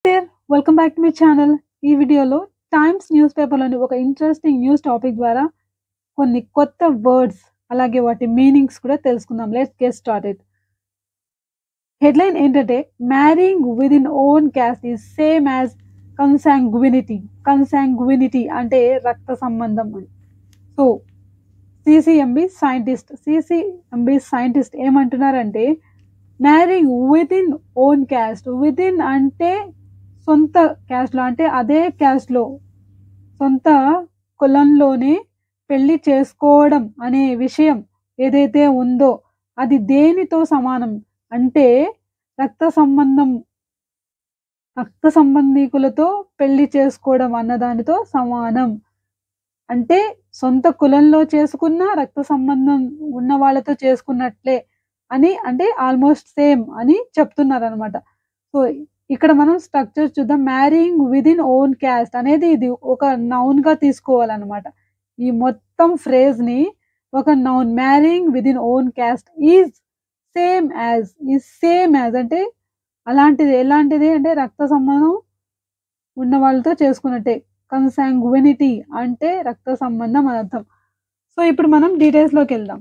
There welcome back to my channel. ఈ వీడియోలో times news పేపర్‌లోని ఒక ఇంట్రెస్టింగ్ న్యూస్ టాపిక్ ద్వారా కొన్ని కొత్త వర్డ్స్, అలాగే వాటి మీనింగ్స్ కూడా తెలుసుకుందాం. Let's get started. హెడ్‌లైన్ ఏంటంటే marrying within own caste is same as consanguinity. Consanguinity అంటే రక్త సంబంధం అని. సో సిసిఎంబి సైంటిస్ట్ ఏమంటున్నారంటే marrying within own caste. Within అంటే సొంత క్యాస్ట్‌లో, అంటే అదే క్యాస్ట్‌లో సొంత కులంలోనే పెళ్లి చేసుకోవడం అనే విషయం ఏదైతే ఉందో అది దేనితో సమానం అంటే రక్త సంబంధం రక్త సంబంధీకులతో పెళ్లి చేసుకోవడం అన్నదానితో సమానం. అంటే సొంత కులంలో చేసుకున్న రక్త సంబంధం ఉన్న వాళ్ళతో చేసుకున్నట్లే అని, అంటే ఆల్మోస్ట్ సేమ్ అని చెప్తున్నారనమాట. సో ఇక్కడ మనం స్ట్రక్చర్ చూద్దాం. మ్యారీయింగ్ విదిన్ ఓన్ క్యాస్ట్ అనేది ఇది ఒక నౌన్ గా తీసుకోవాలన్నమాట. ఈ మొత్తం ఫ్రేజ్ ని ఒక noun, marrying within own caste same as అంటే అలాంటిది, ఎలాంటిది అంటే రక్త సంబంధం ఉన్న వాళ్ళతో చేసుకున్నట్టే. కన్సాంగ్వినిటీ అంటే రక్త సంబంధం అని అర్థం. సో ఇప్పుడు మనం డీటెయిల్స్ లోకి వెళ్దాం.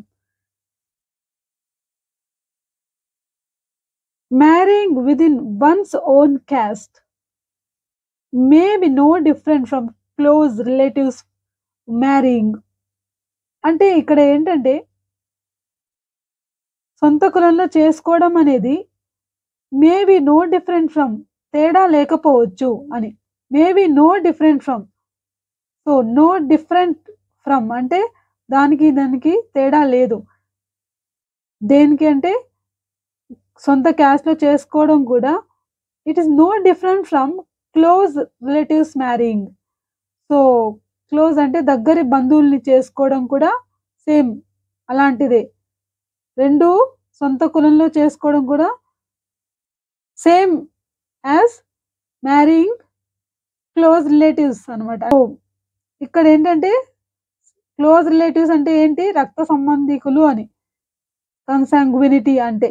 Marrying within one's own caste may be no different from close relatives marrying. అంటే ఇక్కడ ఏంటంటే సొంత కులంలో చేసుకోవడం అనేది maybe no different from, తేడా లేకపోవచ్చు అని. Maybe no different from. So no different from అంటే దానికి తేడా లేదు. దేనికి అంటే సొంత క్యాస్ట్లో చేసుకోవడం కూడా it is no different from close relatives marrying. So close అంటే దగ్గరి బంధువుల్ని చేసుకోవడం కూడా సేమ్ అలాంటిదే. రెండు సొంత కులంలో చేసుకోవడం కూడా same as marrying close relatives అనమాట. ఇక్కడ ఏంటంటే క్లోజ్ రిలేటివ్స్ అంటే ఏంటి, రక్త సంబంధికులు అని. కన్సాంగ్వినిటీ అంటే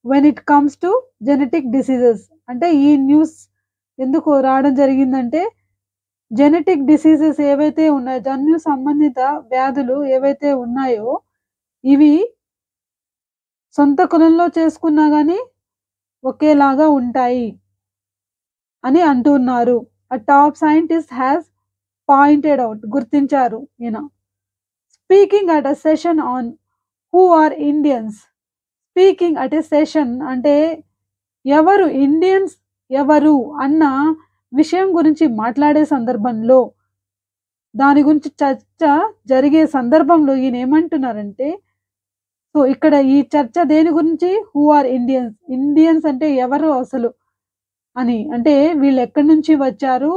when it comes to genetic diseases. అంటే ఈ న్యూస్ ఎందుకు రావడం జరిగిందంటే జెనెటిక్ డిసీజెస్ ఏవైతే ఉన్నాయో, జన్యు సంబంధిత వ్యాధులు ఏవైతే ఉన్నాయో ఇవి సొంత కులంలో చేసుకున్నా కానీ ఒకేలాగా ఉంటాయి అని అంటున్నారు. ఆ top scientist has pointed out, గుర్తించారు ఈయన. Speaking at a session on who are Indians. Speaking at a session అంటే ఎవరు ఇండియన్స్ ఎవరు అన్న విషయం గురించి మాట్లాడే సందర్భంలో, దాని గురించి చర్చ జరిగే సందర్భంలో ఈయన ఏమంటున్నారంటే, సో ఇక్కడ ఈ చర్చ దేని గురించి, హూ ఆర్ ఇండియన్స్. ఇండియన్స్ అంటే ఎవరు అసలు అని, అంటే వీళ్ళు ఎక్కడి నుంచి వచ్చారు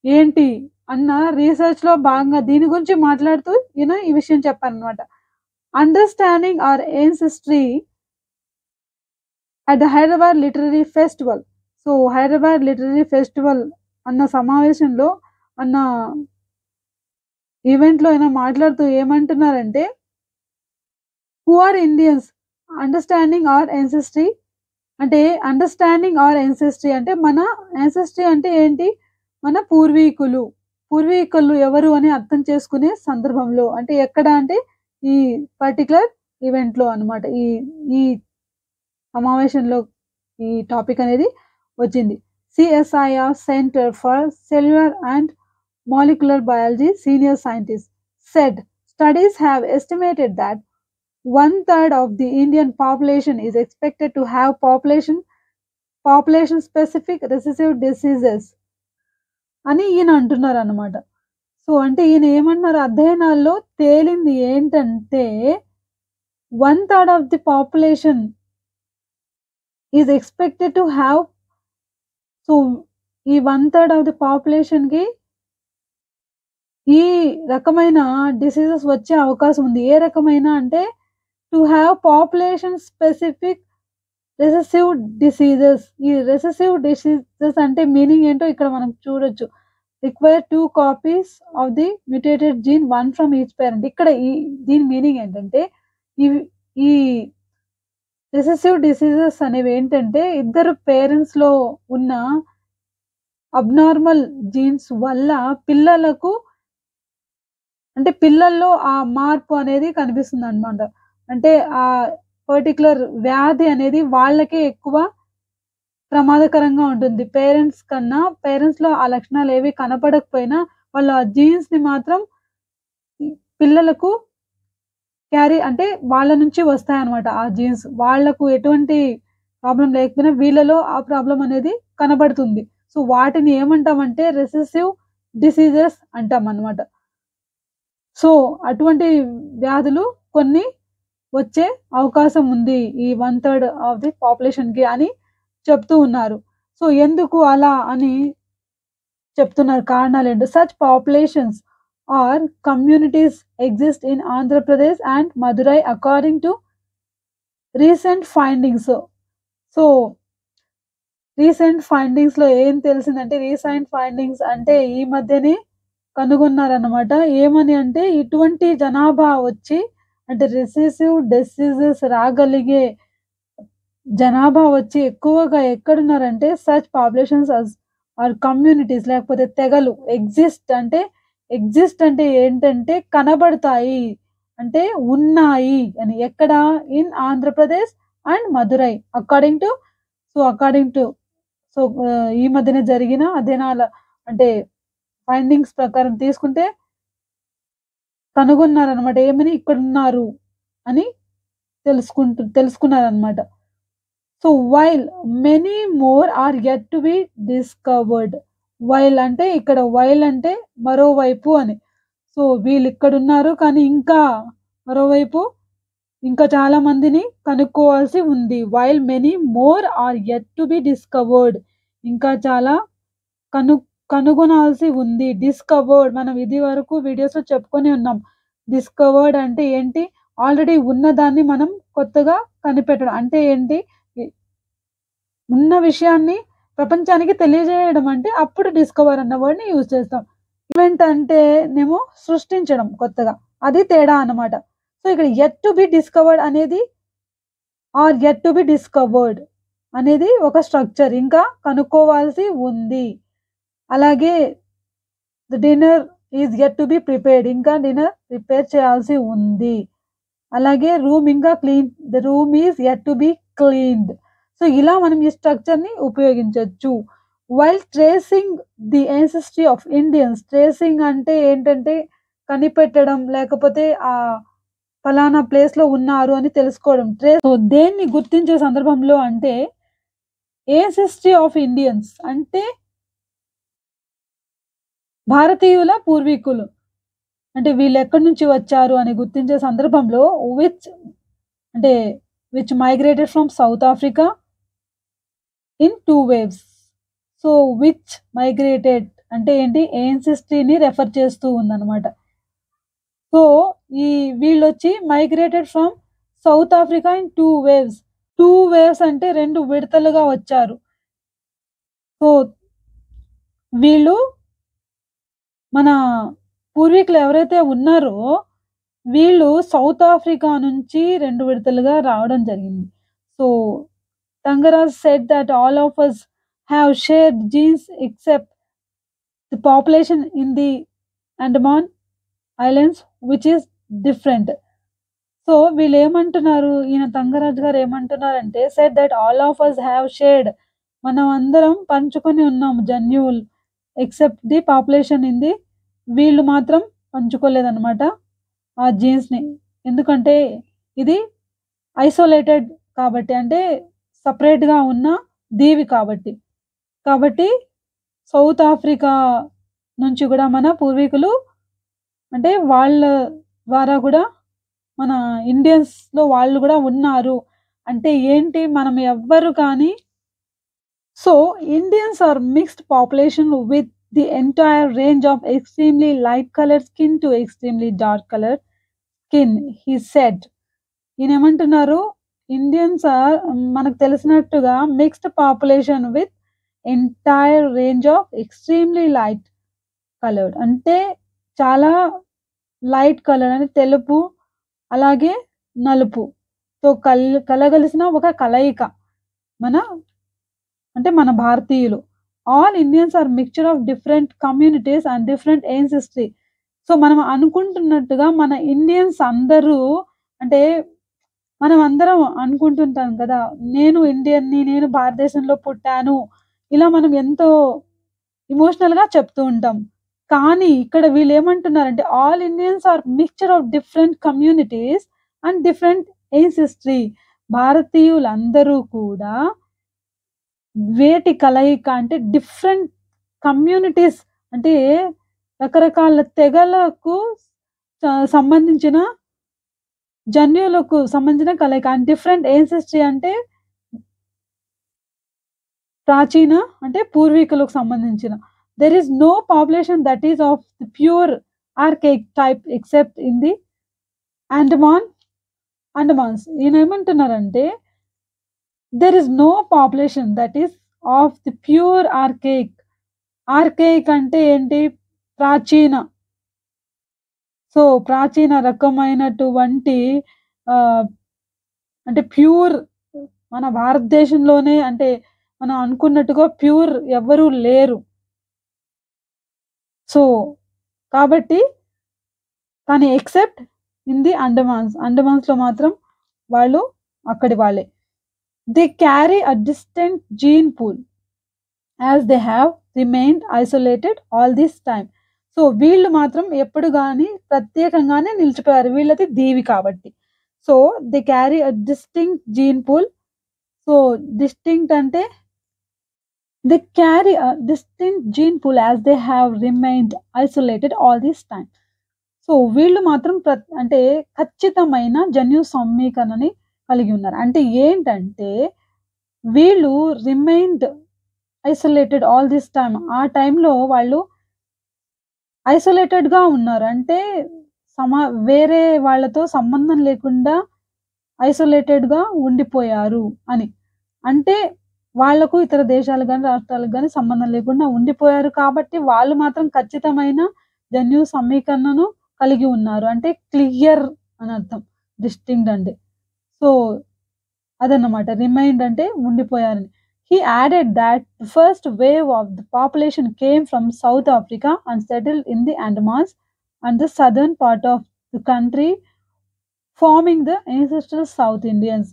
ఏంటి అన్న రీసెర్చ్ లో భాగంగా దీని గురించి మాట్లాడుతూ ఈయన ఈ విషయం చెప్పారనమాట. Understanding our ancestry at the Hyderabad literary festival. So Hyderabad literary festival అన్న సమావేశంలో అన్న ఈవెంట్లో ఆయన మాట్లాడుతూ ఏమంటున్నారంటే who are Indians understanding our ancestry. అంటే అండర్స్టాండింగ్ అవర్ యాన్సెస్ట్రీ అంటే మన యాన్సెస్ట్రీ అంటే ఏంటి, మన పూర్వీకులు ఎవరు అని అర్థం చేసుకునే సందర్భంలో, అంటే ఎక్కడ అంటే ఈ పర్టికులర్ ఈవెంట్లో అనమాట. ఈ ఈ సమావేశంలో ఈ టాపిక్ అనేది వచ్చింది. CSIR centre for cellular and molecular biology senior scientist said studies have estimated that 1/3 of the Indian population is expected to have population specific recessive diseases అని ఈయన అంటున్నారు అన్నమాట. సో అంటే ఈయన ఏమన్నారు, అధ్యయనాల్లో తేలింది ఏంటంటే 1/3 of the population is expected to have. So ఈ 1/3 ఆఫ్ ది పాపులేషన్ కి ఈ రకమైన డిసీజెస్ వచ్చే అవకాశం ఉంది. ఏ రకమైన అంటే to have population specific recessive diseases. ఈ రెసెసివ్ డిసీజెస్ అంటే మీనింగ్ ఏంటో ఇక్కడ మనం చూడొచ్చు. Require 2 copies of the mutated gene, 1 from each parent. ఇక్కడ దీని మీనింగ్ ఏంటంటే ఈ రెసెసివ్ డిసీజెస్ అనేవి ఏంటంటే ఇద్దరు పేరెంట్స్ లో ఉన్న అబ్నార్మల్ జీన్స్ వల్ల పిల్లలకు అంటే పిల్లల్లో ఆ మార్పు అనేది కనిపిస్తుందనమాట. అంటే ఆ పర్టిక్యులర్ వ్యాధి అనేది వాళ్ళకే ఎక్కువ ప్రమాదకరంగా ఉంటుంది. పేరెంట్స్‌లో ఆ లక్షణాలేవి కనపడకపోయినా వాళ్ళు ఆ జీన్స్‌ని మాత్రం పిల్లలకు అంటే వాళ్ళ నుంచి వస్తాయన్నమాట ఆ జీన్స్. వాళ్ళకు ఎటువంటి ప్రాబ్లమ్ లేకపోయినా వీళ్ళలో ఆ ప్రాబ్లమ్ అనేది కనబడుతుంది. సో, వాటిని ఏమంటామంటే రెసెసివ్ డిసీజెస్ అంటామన్నమాట. సో, అటువంటి వ్యాధులు కొన్ని వచ్చే అవకాశం ఉంది. ఈ 1/3 ఆఫ్ ది పాపులేషన్‌కి అని చెప్తూ ఉన్నారు. సో, ఎందుకు అలా అని చెప్తున్నారు కారణాలేంటో. Such populations are communities exist in Andhra Pradesh and Madurai according to recent findings. So, recent ఫైండింగ్స్‌లో ఏం తెలిసిందంటే రీసెంట్ ఫైండింగ్స్ అంటే ఈ మధ్యనే కనుగొన్నారన్నమాట. ఏమని అంటే ఇటువంటి జనాభా వచ్చి అంటే రెసెసివ్ డిసీజెస్ రాగలిగే జనాభా వచ్చి ఎక్కువగా ఎక్కడున్నారంటే సచ్ పాపులేషన్స్ ఆర్ కమ్యూనిటీస్ లేకపోతే తెగలు ఎగ్జిస్ట్ అంటే ఏంటంటే కనబడతాయి. అంటే ఉన్నాయి అని. ఎక్కడ? In Andhra Pradesh and Madurai. According to ఈ మధ్యన జరిగిన అధ్యయనాల అంటే ఫైండింగ్స్ ప్రకారం తీసుకుంటే కనుగొన్నారనమాట. ఏమని? ఇక్కడున్నారు అని తెలుసుకున్నారనమాట. So, while many more are yet to be discovered. While అంటే మరోవైపు అని. సో, వీళ్ళిక్కడున్నారు కానీ ఇంకా మరోవైపు ఇంకా చాలా మందిని కనుక్కోవాల్సి ఉంది. While many more are yet to be discovered. ఇంకా చాలా కనుగొనాల్సి ఉంది. డిస్కవర్డ్ మనం ఇది వరకు వీడియోస్‌లో చెప్పుకొని ఉన్నాం. డిస్కవర్డ్ అంటే ఏంటి? ఆల్రెడీ ఉన్నదాన్ని మనం కొత్తగా కనిపెట్టడం. అంటే ఏంటి? ఇ ఉన్న విషయాన్ని ప్రపంచానికి తెలియజేయడం అంటే అప్పుడు డిస్కవర్ అన్న వర్డ్‌ని యూజ్ చేస్తాం. ఇన్వెంట్ అంటేనేమో సృష్టించడం కొత్తగా. అది తేడా అన్నమాట. సో, ఇక్కడ యెట్ టు బి డిస్కవర్డ్ అనేది or yet to be discovered అనేది ఒక స్ట్రక్చర్. ఇంకా కనుక్కోవాల్సి ఉంది. అలాగే the dinner is yet to be prepared. ఇంకా డిన్నర్ ప్రిపేర్ చేయాల్సి ఉంది. అలాగే the room is yet to be cleaned. So, ఇలా మనం ఈ స్ట్రక్చర్‌ని ఉపయోగించొచ్చు. While tracing the ancestry of Indians. Tracing అంటే ఏంటంటే కనిపెట్టడం లేకపోతే ఫలానా ప్లేస్‌లో ఉన్నారు అని తెలుసుకోవడం. సో, దేన్ని గుర్తించే సందర్భంలో అంటే యాన్సెస్ట్రీ ఆఫ్ ఇండియన్స్ అంటే భారతీయుల పూర్వీకులు. అంటే వీళ్ళెక్కడి నుంచి వచ్చారు అని గుర్తించే సందర్భంలో which migrated from South Africa in 2 waves. So, which migrated అంటే ఏంటి? యాన్సెస్ట్రీని రెఫర్ చేస్తూ ఉందన్నమాట. సో, వీళ్ళొచ్చి migrated from South Africa in 2 waves. 2 waves అంటే 2 విడతలుగా వచ్చారు. సో, వీళ్ళు మన పూర్వీకులు ఎవరైతే ఉన్నారో వీళ్ళు సౌత్ ఆఫ్రికా నుంచి 2 విడతలుగా రావడం జరిగింది. So, Thangaraj said that all of us have shared genes except the population in the Andaman Islands which is different. So, వీళ్ళేమంటున్నారు? ఈయన తంగరాజ్ గారు ఏమంటున్నారంటే said that all of us have shared మనం అందరం పంచుకొని ఉన్నాము జన్యువులు ఎక్సెప్ట్ ది పాపులేషన్ వీళ్ళు మాత్రం పంచుకోలేదన్నమాట ఆ జీన్స్‌ని. ఎందుకంటే ఇది ఐసోలేటెడ్ కాబట్టి. అంటే సెపరేట్‌గా ఉన్న దీవి కాబట్టి. సౌత్ ఆఫ్రికా నుంచి కూడా మన పూర్వీకులు అంటే వాళ్ళ ద్వారా కూడా మన ఇండియన్స్‌లో వాళ్ళు కూడా ఉన్నారు. అంటే ఏంటి? మనం ఎవ్వరు కానీ so, Indians are mixed population with the entire range of extremely light colour skin to extremely dark colour skin he said. ఈయనేమంటున్నారు? ఇండియన్స్ ఆర్ మనకు తెలిసినట్టుగా mixed population with entire range of extremely light coloured. అంటే చాలా light colour అంటే తెలుపు, అలాగే నలుపు. So, కలగలిసిన ఒక కలయిక. మన భారతీయులు. All Indians are mixture of different communities and different ancestry. So మనం అనుకుంటున్నట్టుగా మన ఇండియన్స్ అందరూ అంటే మనం అందరం అనుకుంటుంటాం కదా, నేను ఇండియన్‌ని, నేను భారతదేశంలో పుట్టాను. ఇలా మనం ఎంతో ఎమోషనల్‌గా చెప్తూ ఉంటాం. కానీ ఇక్కడ వీళ్ళేమంటున్నారంటే all Indians are mixture of different communities and different ancestry. భారతీయులందరూ కూడా వేటి కలయిక అంటే డిఫరెంట్ కమ్యూనిటీస్ అంటే రకరకాల తెగలకు సంబంధించిన జన్యువులకు సంబంధించిన కలయిక. అండ్ డిఫరెంట్ ancestry అంటే ప్రాచీన అంటే పూర్వీకులకు సంబంధించిన. There is no population that is of the pure archaic type except in the Andamans. ఈయనేమంటున్నారంటే there is no population that is of the pure archaic. ఆర్కైక్ అంటే ఏంటి? ప్రాచీన. సో ప్రాచీన రకమైనటువంటి అంటే ప్యూర్ మన భారతదేశంలోనే అంటే మనం అనుకున్నట్టుగా ప్యూర్ ఎవ్వరూ లేరు. సో కాబట్టి కానీ ఎక్సెప్ట్ ఇన్ ది అండమాన్స్‌లో మాత్రం వాళ్ళు అక్కడి వాళ్ళే. They carry a distinct gene pool as they have remained isolated all this time. So వీళ్ళు మాత్రం ఎప్పుడు గాని ప్రత్యేకంగానే నిలిచిపోయారు. వీళ్ళది దీవి కాబట్టి. So they carry a distinct gene pool. So distinct అంటే they carry a distinct gene pool as they have remained isolated all this time. So వీళ్ళు మాత్రం అంటే ఖచ్చితమైన జన్యు సమీకరణని కలిగి ఉన్నారు. అంటే ఏంటంటే వీళ్ళు remained isolated all this time. ఆ టైంలో వాళ్ళు ఐసోలేటెడ్‌గా ఉన్నారు. అంటే వేరే వాళ్ళతో సంబంధం లేకుండా ఐసోలేటెడ్‌గా ఉండిపోయారు అని. అంటే వాళ్ళకు ఇతర దేశాలకు గాని, రాష్ట్రాలకు గాని సంబంధం లేకుండా ఉండిపోయారు కాబట్టి వాళ్ళు మాత్రం ఖచ్చితమైన జన్యు సమీకరణను కలిగి ఉన్నారు. అంటే క్లియర్ అని అర్థం. డిస్టింక్ట్ అంటే. సో అదన్నమాట. రిమైండ్ అంటే ఉండిపోయారని. He added that the first wave of the population came from South Africa and settled in the Andamans and the southern part of the country, forming the ancestral South Indians.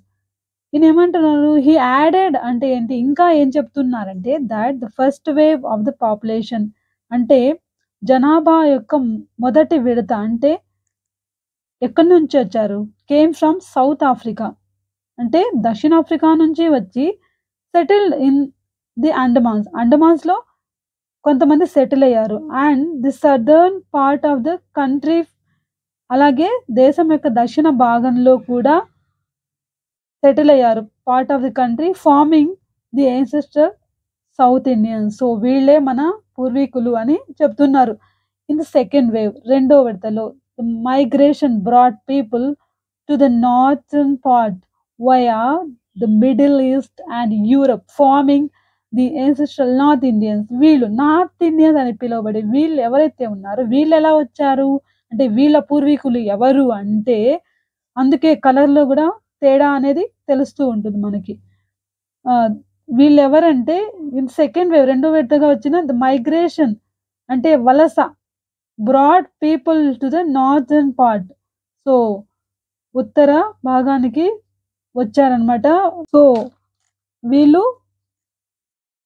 ఈయనేమంటున్నారు? He added అంటే ఏంటి? ఇంకా ఏం చెప్తున్నారంటే that the first wave of the population అంటే జనాభా యొక్క మొదటి విడత అంటే ఎక్కడి నుంచి వచ్చారు? Came from South Africa. అంటే దక్షిణాఫ్రికా నుంచి వచ్చి సెటిల్డ్ ఇన్ ది అండమాన్స్‌లో కొంతమంది సెటిల్ అయ్యారు. And the southern part of the country అలాగే దేశం యొక్క దక్షిణ భాగంలో కూడా సెటిల్ అయ్యారు. Part of the country farming the ancestor south Indians. So వీళ్ళే మన పూర్వీకులు అని చెప్తున్నారు. ఇన్ ది సెకండ్ వేవ్ రెండో విడతలో the migration brought people to the northern part via the middle east and Europe farming the ancestral north Indians. వీళ్ళు north Indians అని పిలువబడి వీళ్ళు ఎవరైతే ఉన్నారో వీళ్ళు ఎలా వచ్చారు అంటే వీళ్ళ పూర్వీకులు ఎవరు అంటే అందుకే కలర్‌లో కూడా తేడా అనేది తెలుస్తూ ఉంటుంది మనకి. వీళ్ళెవరంటే ఇన్ సెకండ్ వేవ్ రెండో విడతగా వచ్చిన ద మైగ్రేషన్ అంటే వలస brought people to the northern part. So ఉత్తర భాగానికి వచ్చారనమాట. సో వీళ్ళు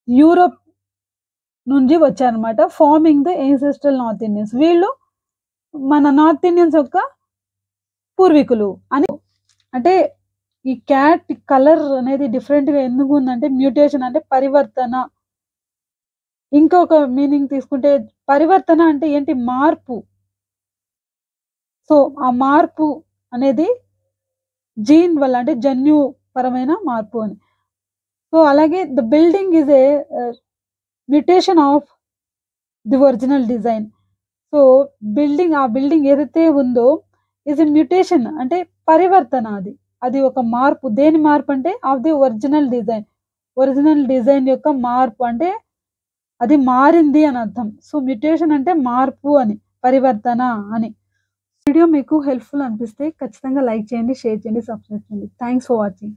యూరోప్ నుంచి వచ్చారనమాట. Farming the ancestral north Indians. వీళ్ళు మన నార్త్ ఇండియన్స్ యొక్క పూర్వీకులు అని. అంటే ఈ క్యాట్ కలర్ అనేది డిఫరెంట్‌గా ఎందుకు ఉందంటే మ్యూటేషన్ అంటే పరివర్తన. ఇంకొక మీనింగ్ తీసుకుంటే పరివర్తన అంటే ఏంటి? మార్పు. సో ఆ మార్పు అనేది జీన్ వల్ల అంటే జన్యుపరమైన మార్పు అని. సో అలాగే the building is a mutation of the original design. So ఆ బిల్డింగ్ ఏదైతే ఉందో ఈజ్ ఎ మ్యూటేషన్ అంటే పరివర్తన అది. అది ఒక మార్పు. దేని మార్పు అంటే of the original design. Original design యొక్క మార్పు అంటే అది మారింది అని అర్థం. సో మ్యూటేషన్ అంటే మార్పు అని, పరివర్తన అని. వీడియో మీకు హెల్ప్‌ఫుల్ అనిపిస్తే ఖచ్చితంగా లైక్ చేయండి, షేర్ చేయండి, సబ్స్క్రైబ్ చేయండి. Thanks for watching.